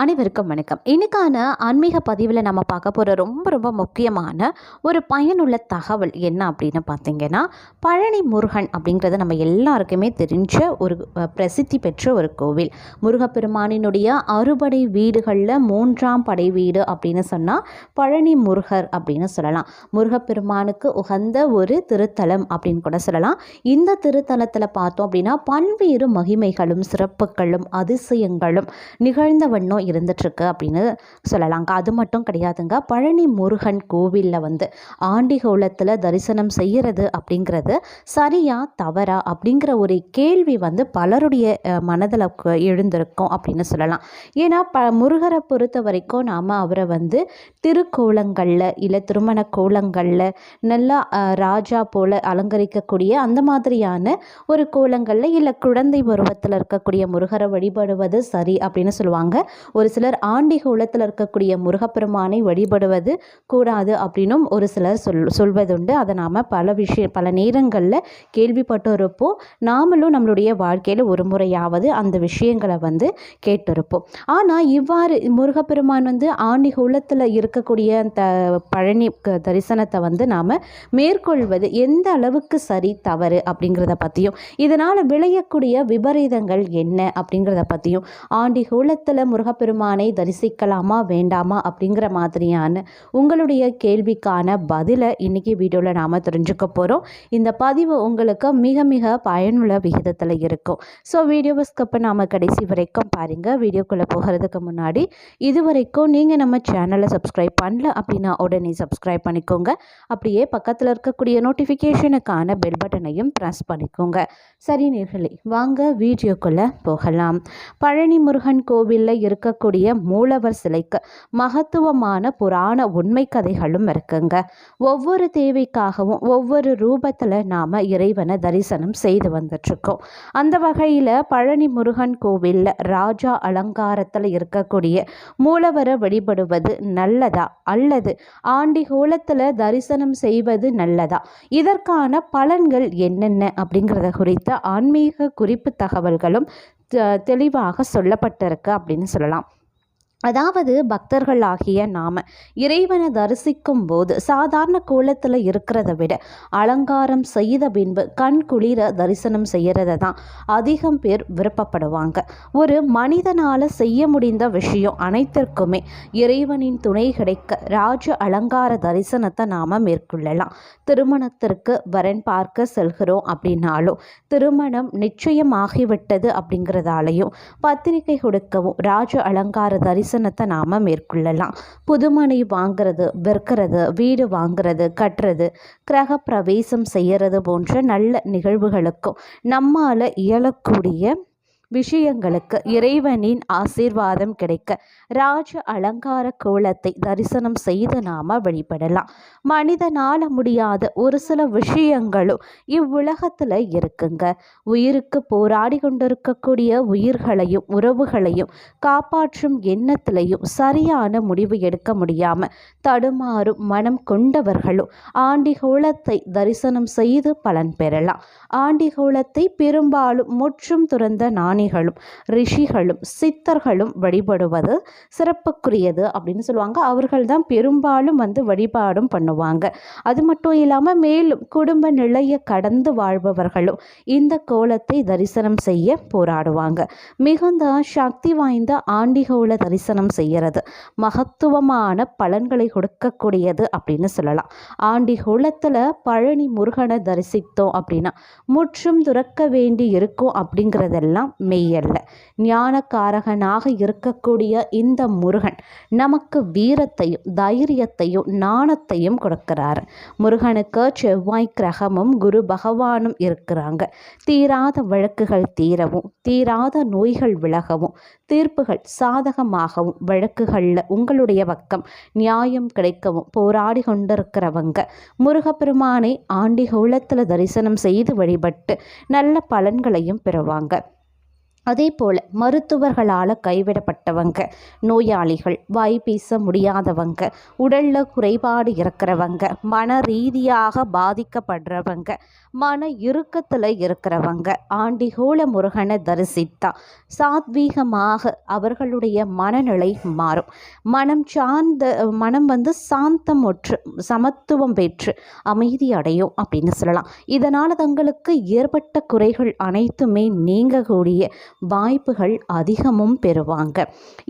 அனைவருக்கும் வணக்கம். இன்னைக்கான ஆன்மீக பதிவில் நம்ம பார்க்க போகிற ரொம்ப ரொம்ப முக்கியமான ஒரு பயனுள்ள தகவல் என்ன அப்படின்னு பார்த்தீங்கன்னா, பழனி முருகன் அப்படிங்கிறது நம்ம எல்லாருக்குமே தெரிஞ்ச ஒரு பிரசித்தி பெற்ற ஒரு கோவில். முருகப்பெருமானினுடைய அறுபடை வீடுகளில் மூன்றாம் படை வீடு அப்படின்னு சொன்னால் பழனி முருகர் அப்படின்னு சொல்லலாம். முருகப்பெருமானுக்கு உகந்த ஒரு திருத்தலம் அப்படின்னு கூட சொல்லலாம். இந்த திருத்தலத்தில் பார்த்தோம் அப்படின்னா பல்வேறு மகிமைகளும் சிறப்புகளும் அதிசயங்களும் நிகழ்ந்த வண்ணம் இருந்துட்டுருக்கு அப்படின்னு சொல்லலாங்க. அது மட்டும் கிடையாதுங்க, பழனி முருகன் கோவிலில் ஆண்டிகோலத்தில் தரிசனம் செய்கிறது அப்படிங்கிறது சரியா தவறா அப்படிங்கிற ஒரு கேள்வி பலருடைய மனதில் எழுந்திருக்கும் அப்படின்னு சொல்லலாம். ஏன்னா முருகரை பொறுத்த வரைக்கும் நாம் அவரை திருக்கோலங்களில் இல்லை திருமண கோலங்களில் நல்லா ராஜா போல அலங்கரிக்கக்கூடிய அந்த மாதிரியான ஒரு கோலங்களில் இல்லை குழந்தை பருவத்தில் இருக்கக்கூடிய முருகரை வழிபடுவது சரி அப்படின்னு சொல்லுவாங்க. ஒரு சிலர் ஆண்டிகோலத்தில் இருக்கக்கூடிய முருகப்பெருமானை வழிபடுவது கூடாது அப்படின்னும் ஒரு சிலர் சொல்வதுண்டு. அதை நாம் பல நேரங்களில் கேள்விப்பட்டிருப்போம். நாமளும் நம்மளுடைய வாழ்க்கையில் ஒரு முறையாவது அந்த விஷயங்களை கேட்டிருப்போம். ஆனால் இவ்வாறு முருகப்பெருமான் ஆண்டிகோலத்தில் இருக்கக்கூடிய அந்த பழனி தரிசனத்தை நாம் மேற்கொள்வது எந்த அளவுக்கு சரி தவறு அப்படிங்கிறத பற்றியும், இதனால் விளையக்கூடிய விபரீதங்கள் என்ன அப்படிங்கிறத பற்றியும், ஆண்டிகோலத்தில் முருகப்பெருமானை தரிசிக்கலாமா வேண்டாமா அப்படிங்கிற மாதிரியான உங்களுடைய கேள்விக்கான பதிலை இன்றைக்கி வீடியோவில் நாம் தெரிஞ்சுக்க போகிறோம். இந்த பதிவு உங்களுக்கு மிக மிக பயனுள்ள விகிதத்தில் இருக்கும். ஸோ வீடியோவை ஸ்கிப் நாம் கடைசி வரைக்கும் பாருங்கள். வீடியோக்குள்ளே போகிறதுக்கு முன்னாடி இதுவரைக்கும் நீங்கள் நம்ம சேனலை சப்ஸ்கிரைப் பண்ணல அப்படின்னா உடனே சப்ஸ்கிரைப் பண்ணிக்கோங்க. அப்படியே பக்கத்தில் இருக்கக்கூடிய நோட்டிஃபிகேஷனுக்கான பெல் பட்டனையும் ப்ரெஸ் பண்ணிக்கோங்க. சரி நேர்களே, வாங்க வீடியோக்குள்ளே போகலாம். பழனி முருகன் கோவிலில் இருக்கக்கூடிய மூலவர் சிலைக்கு மகத்துவமான புராண உண்மை கதைகளும் இருக்குங்க. ஒவ்வொரு தேவைக்காகவும் ஒவ்வொரு ரூபத்தில் நாம் இறைவனை தரிசனம் செய்து வந்துட்டுருக்கோம். அந்த வகையில் பழனி முருகன் கோவிலில் ராஜா அலங்காரத்தில் இருக்கக்கூடிய மூலவரை வழிபடுவது நல்லதா அல்லது ஆண்டிகோலத்தில் தரிசனம் செய்வது நல்லதா, இதற்கான பலன்கள் என்னென்ன அப்படிங்கிறத குறித்த ஆன்மீக குறிப்பு தகவல்களும் தெளிவாக சொல்லப்பட்டிருக்கு அப்படின்னு சொல்லலாம். அதாவது பக்தர்களாகிய நாம் இறைவனை தரிசிக்கும் போது சாதாரண கோலத்தில் இருக்கிறத விட அலங்காரம் செய்த பின்பு கண் குளிர தரிசனம் செய்கிறத தான் அதிகம் பேர் விருப்பப்படுவாங்க. ஒரு மனிதனால் செய்ய முடிந்த விஷயம் அனைத்திற்குமே இறைவனின் துணை கிடைக்க ராஜ அலங்கார தரிசனத்தை நாம் மேற்கொள்ளலாம். திருமணத்திற்கு வரன் பார்க்க செல்கிறோம் அப்படின்னாலும், திருமணம் நிச்சயமாகிவிட்டது அப்படிங்கிறதாலையும் பத்திரிகை கொடுக்கவும் ராஜ அலங்கார தரிசனத்தை நாம் மேற்கொள்ளலாம். புதுமனை வாங்கிறது, விற்கிறது, வீடு வாங்கிறது, கட்டுறது, கிரக பிரவேசம் செய்கிறது போன்ற நல்ல நிகழ்வுகளுக்கும் நம்மால் இயலக்கூடிய விஷயங்களுக்கு இறைவனின் ஆசீர்வாதம் கிடைக்க ராஜ அலங்கார கோலத்தை தரிசனம் செய்து நாம வழிபடலாம். மனிதனால முடியாத ஒரு சில விஷயங்களும் இவ்வுலகத்தில் இருக்குங்க. உயிருக்கு போராடி கொண்டிருக்கக்கூடிய உயிர்களையும் உறவுகளையும் காப்பாற்றும் எண்ணத்திலையும் சரியான முடிவு எடுக்க முடியாம தடுமாறும் மனம் கொண்டவர்களும் ஆண்டிகோலத்தை தரிசனம் செய்து பலன் பெறலாம். ஆண்டிகோலத்தை பெரும்பாலும் முற்றும் துறந்த ஞானிகளும் ரிஷிகளும் சித்தர்களும் வழிபடுவது சிறப்புக்குரியது அப்படின்னு சொல்லுவாங்க. அவர்கள் தான் பெரும்பாலும் வழிபாடும் பண்ணுவாங்க. அது மட்டும் இல்லாமல் மேலும் குடும்ப நிலையை கடந்து வாழ்பவர்களும் இந்த கோலத்தை தரிசனம் செய்ய போராடுவாங்க. மிகுந்த சக்தி வாய்ந்த ஆண்டிகோல தரிசனம் செய்கிறது மகத்துவமான பலன்களை கொடுக்கக்கூடியது அப்படின்னு சொல்லலாம். ஆண்டிகோலத்தில் பழனி முருகனை தரிசித்தோம் அப்படின்னா முற்றும் துறக்க வேண்டி இருக்கும் அப்படிங்கிறதெல்லாம் மெய்யல்ல. ஞானக்காரகனாக இருக்கக்கூடிய இந்த முருகன் நமக்கு வீரத்தையும் தைரியத்தையும் நாணத்தையும் கொடுக்கிறார். முருகனுக்கு செவ்வாய் கிரகமும் குரு பகவானும் இருக்கிறாங்க. தீராத வழக்குகள் தீரவும், தீராத நோய்கள் விலகவும், தீர்ப்புகள் சாதகமாகவும், வழக்குகளில் உங்களுடைய பக்கம் நியாயம் கிடைக்கவும் போராடி கொண்டிருக்கிறவங்க முருகப்பெருமானை ஆண்டிகோலத்தில் தரிசனம் செய்து வழிபட்டு நல்ல பலன்களையும் பெறுவாங்க. அதே போல் மருத்துவர்களால் கைவிடப்பட்டவங்க, நோயாளிகள், வாய் பேச முடியாதவங்க, உடலில் குறைபாடு இருக்கிறவங்க, மன ரீதியாக பாதிக்கப்படுறவங்க, மன இறுக்கத்தில் இருக்கிறவங்க ஆண்டிகோள முருகனை தரிசித்தா சாத்வீகமாக அவர்களுடைய மனநிலை மாறும். மனம் சாந்தமுற்று சமத்துவம் பெற்று அமைதி அடையும் அப்படின்னு சொல்லலாம். இதனால் தங்களுக்கு ஏற்பட்ட குறைகள் அனைத்துமே நீங்கக்கூடிய வாய்ப்புகள் அதிகமும் பெறுவாங்க.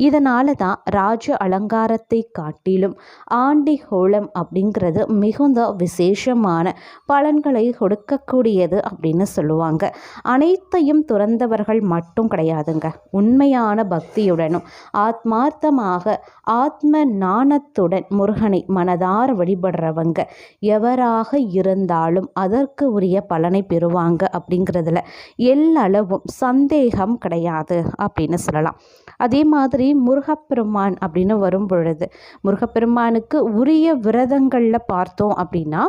இதனால தான் ராஜ அலங்காரத்தை காட்டிலும் ஆண்டி ஹோளம் அப்படிங்கிறது மிகுந்த விசேஷமான பலன்களை கொடுக்கக்கூடியது அப்படின்னு சொல்லுவாங்க. அனைத்தையும் துறந்தவர்கள் மட்டும் கிடையாதுங்க. உண்மையான பக்தியுடனும் ஆத்மார்த்தமாக ஆத்ம ஞானத்துடன் முருகனை மனதார வழிபடுறவங்க எவராக இருந்தாலும் அதற்கு உரிய பலனை பெறுவாங்க அப்படிங்கிறதுல எல்லளவும் சந்தேகம் கிடையாது அப்படின்னு சொல்லலாம். அதே மாதிரி முருகப்பெருமான் அப்படின்னு வரும் பொழுது முருகப்பெருமானுக்கு உரிய விரதங்களில் பார்த்தோம் அப்படின்னா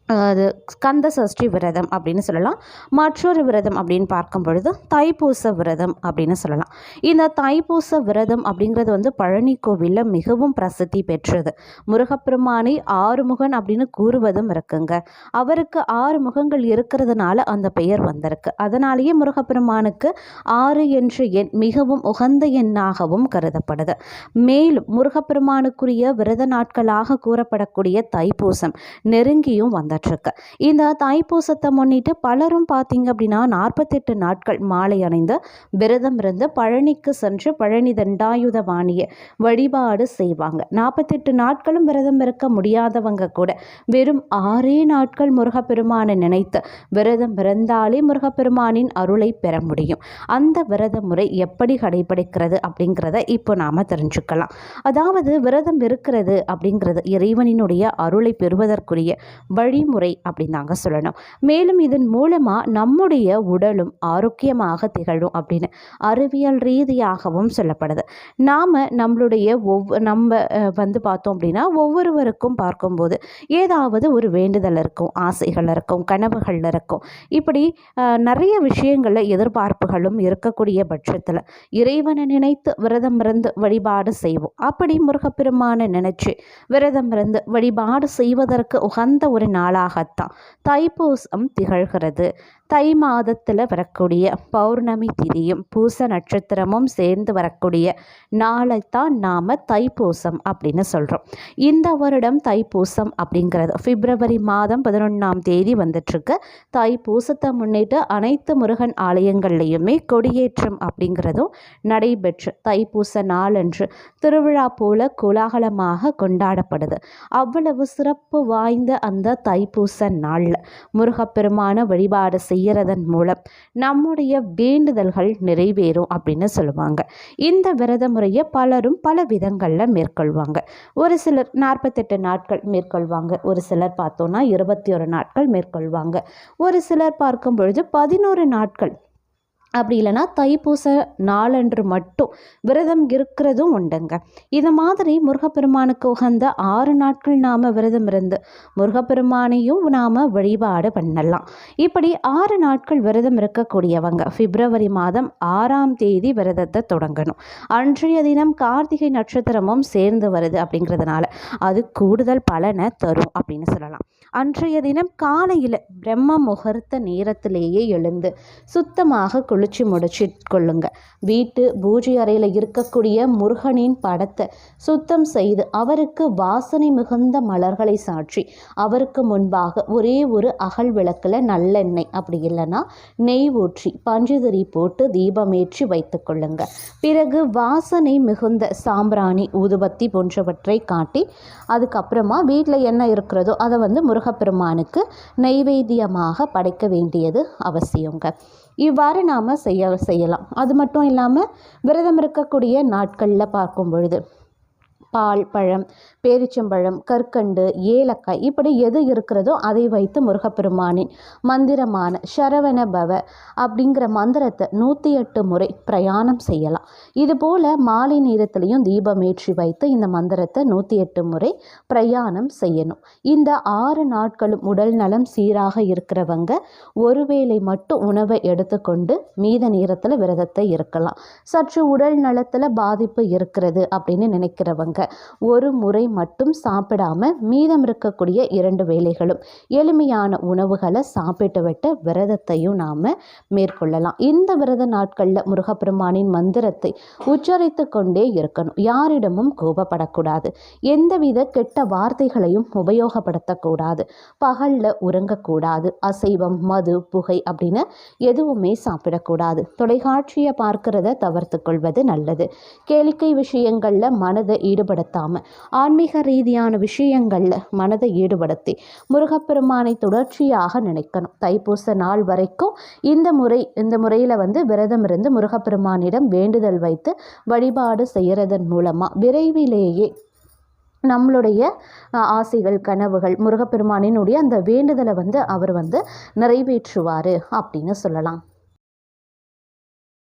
அது ஸ்கந்த சஷ்டி விரதம் அப்படின்னு சொல்லலாம். மற்றொரு விரதம் அப்படின்னு பார்க்கும் பொழுது தைப்பூச விரதம் அப்படின்னு சொல்லலாம். இந்த தைப்பூச விரதம் அப்படிங்கிறது பழனி கோவிலில் மிகவும் பிரசித்தி பெற்றது. முருகப்பெருமானை ஆறுமுகன் அப்படின்னு கூறுவதும் இருக்குங்க. அவருக்கு 6 முகங்கள் இருக்கிறதுனால அந்த பெயர் வந்திருக்கு. அதனாலேயே முருகப்பெருமானுக்கு 6 என்ற எண் மிகவும் உகந்த எண்ணாகவும் கருதப்படுது. மேலும் முருகப்பெருமானுக்குரிய விரத நாட்களாக கூறப்படக்கூடிய தைப்பூசம் நெருங்கியும் வந்தது. இந்த தைப்பூசத்தை முன்னிட்டு பலரும் பார்த்தீங்க அப்படின்னா 48 நாட்கள் மாலை அணிந்து விரதம் இருந்து பழனிக்கு சென்று பழனி தண்டாயுதபாணியை வழிபாடு செய்வாங்க. 48 நாட்களும் விரதம் இருக்க முடியாதவங்க கூட வெறும் 6 நாட்கள் முருகப்பெருமானை நினைத்து விரதம் இருந்தாலே முருகப்பெருமானின் அருளை பெற முடியும். அந்த விரத முறை எப்படி கடைபிடிக்கிறது அப்படிங்கிறத இப்போ நாம தெரிஞ்சுக்கலாம். அதாவது விரதம் இருக்கிறது அப்படிங்கிறது இறைவனினுடைய அருளை பெறுவதற்குரிய வழிமுறை அப்படின்னு தாங்க சொல்லணும். மேலும் இதன் மூலமாக நம்முடைய உடலும் ஆரோக்கியமாக திகழும் அப்படின்னு அறிவியல் ரீதியாகவும் சொல்லப்படுது. நாம் நம்மளுடைய பார்த்தோம் அப்படின்னா ஒவ்வொருவருக்கும் பார்க்கும்போது ஏதாவது ஒரு வேண்டுதல் இருக்கும், ஆசைகள் இருக்கும், கனவுகள் இருக்கும். இப்படி நிறைய விஷயங்களில் எதிர்பார்ப்புகளும் இருக்கக்கூடிய பட்சத்தில் இறைவனை நினைத்து விரதம் இருந்து வழிபாடு செய்வோம். அப்படி முருகப்பெருமானை நினைச்சு விரதம் இருந்து வழிபாடு செய்வதற்கு உகந்த ஒரு நாளாகத்தான் தைப்பூசம் திகழ்கிறது. தை மாதத்தில் வரக்கூடிய பௌர்ணமி திதியும் பூச நட்சத்திரமும் சேர்ந்து வரக்கூடிய நாளைத்தான் நாம் தைப்பூசம் அப்படின்னு சொல்கிறோம். இந்த வருடம் தைப்பூசம் அப்படிங்கிறது பிப்ரவரி மாதம் 11ஆம் தேதி வந்துட்டுருக்கு. தைப்பூசத்தை முன்னிட்டு அனைத்து முருகன் ஆலயங்கள்லையுமே கொடியேற்றம் அப்படிங்கிறதும் நடைபெற்று தைப்பூச நாளன்று திருவிழா போல கோலாகலமாக கொண்டாடப்படுது. அவ்வளவு சிறப்பு வாய்ந்த அந்த தைப்பூச நாளில் முருகப்பெருமான வழிபாடு செய்யறதன் மூலம் நம்முடைய வேண்டுதல்கள் நிறைவேறும் அப்படின்னு சொல்லுவாங்க. இந்த விரத முறையை பலரும் பல விதங்களில் மேற்கொள்வாங்க. ஒரு சிலர் 48 நாட்கள் மேற்கொள்வாங்க, ஒரு சிலர் பார்த்தோன்னா 21 நாட்கள் மேற்கொள்வாங்க, ஒரு சிலர் பார்க்கும் பொழுது 11 நாட்கள் அப்படி இல்லைனா தைப்பூச நாளன்று மட்டும் விரதம் இருக்கிறதும் உண்டுங்க. இது மாதிரி முருகப்பெருமானுக்கு உகந்த 6 நாட்கள் நாம் விரதம் இருந்து முருகப்பெருமானையும் நாம் வழிபாடு பண்ணலாம். இப்படி 6 நாட்கள் விரதம் இருக்கக்கூடியவங்க பிப்ரவரி மாதம் 6ஆம் தேதி விரதத்தை தொடங்கணும். அன்றைய தினம் கார்த்திகை நட்சத்திரமும் சேர்ந்து வருது அப்படிங்கிறதுனால அது கூடுதல் பலனை தரும் அப்படின்னு சொல்லலாம். அன்றைய தினம் காலையில் பிரம்ம முகூர்த்த நேரத்திலேயே எழுந்து சுத்தமாக குளிச்சு முடிச்சு கொள்ளுங்க. வீட்டு பூஜை அறையில் இருக்கக்கூடிய முருகனின் படத்தை சுத்தம் செய்து அவருக்கு வாசனை மிகுந்த மலர்களை சாற்றி அவருக்கு முன்பாக ஒரே ஒரு அகல் விளக்கில் நல்லெண்ணெய் அப்படி இல்லைன்னா நெய் ஊற்றி பஞ்சுதிரி போட்டு தீபமேற்றி வைத்து கொள்ளுங்க. பிறகு வாசனை மிகுந்த சாம்பிராணி, ஊதுபத்தி போன்றவற்றை காட்டி அதுக்கப்புறமா வீட்டில் என்ன இருக்கிறதோ அதை முருகப்பெருமானுக்கு நைவேத்தியமாக படைக்க வேண்டியது அவசியங்க. இவ்வாறு நாம் செய்யலாம். அது மட்டும் இல்லாமல் விரதம் இருக்கக்கூடிய நாட்களில் பார்க்கும் பொழுது பால், பழம், பேரிச்சம்பழம், கற்கண்டு, ஏலக்காய் இப்படி எது இருக்கிறதோ அதை வைத்து முருகப்பெருமானின் மந்திரமான சரவண பவ அப்படிங்கிற மந்திரத்தை 108 முறை பிரயாணம் செய்யலாம். இதுபோல் மாலை நேரத்திலையும் தீபமேற்றி வைத்து இந்த மந்திரத்தை 108 முறை பிரயாணம் செய்யணும். இந்த 6 நாட்களும் உடல் நலம் சீராக இருக்கிறவங்க ஒருவேளை மட்டும் உணவை எடுத்துக்கொண்டு மீத நேரத்தில் விரதத்தை இருக்கலாம். சற்று உடல் நலத்தில் பாதிப்பு இருக்கிறது அப்படின்னு நினைக்கிறவங்க ஒரு முறை மட்டும் சாப்பிடாம மீதம் இருக்கக்கூடிய 2 வேளைகளும் எளிமையான உணவுகளை சாப்பிட்டு விட்டு விரதத்தையும் நாம் மேற்கொள்ளலாம். இந்த விரத நாட்களில் முருகப்பெருமானின் மந்திரத்தை உச்சரித்து கொண்டே இருக்கணும். யாரிடமும் கோபப்படக்கூடாது. எந்தவித கெட்ட வார்த்தைகளையும் உபயோகப்படுத்தக்கூடாது. பகலில் உறங்கக்கூடாது. அசைவம், மது, புகை அப்படின்னு எதுவுமே சாப்பிடக்கூடாது. தொலைக்காட்சியை பார்க்கிறத தவிர்த்து கொள்வது நல்லது. கேளிக்கை விஷயங்களில் மனதை ஈடுபடுத்தாமல் ஆன்மீக ரீதியான விஷயங்களில் மனதை ஈடுபடுத்தி முருகப்பெருமானை தொடர்ச்சியாக நினைக்கணும். தைப்பூச நாள் வரைக்கும் இந்த முறையில் விரதம் இருந்து முருகப்பெருமானிடம் வேண்டுதல் வைத்து வழிபாடு செய்கிறதன் மூலமாக விரைவிலேயே நம்மளுடைய ஆசைகள், கனவுகள் முருகப்பெருமானினுடைய அந்த வேண்டுதலை அவர் நிறைவேற்றுவார் அப்படின்னு சொல்லலாம்.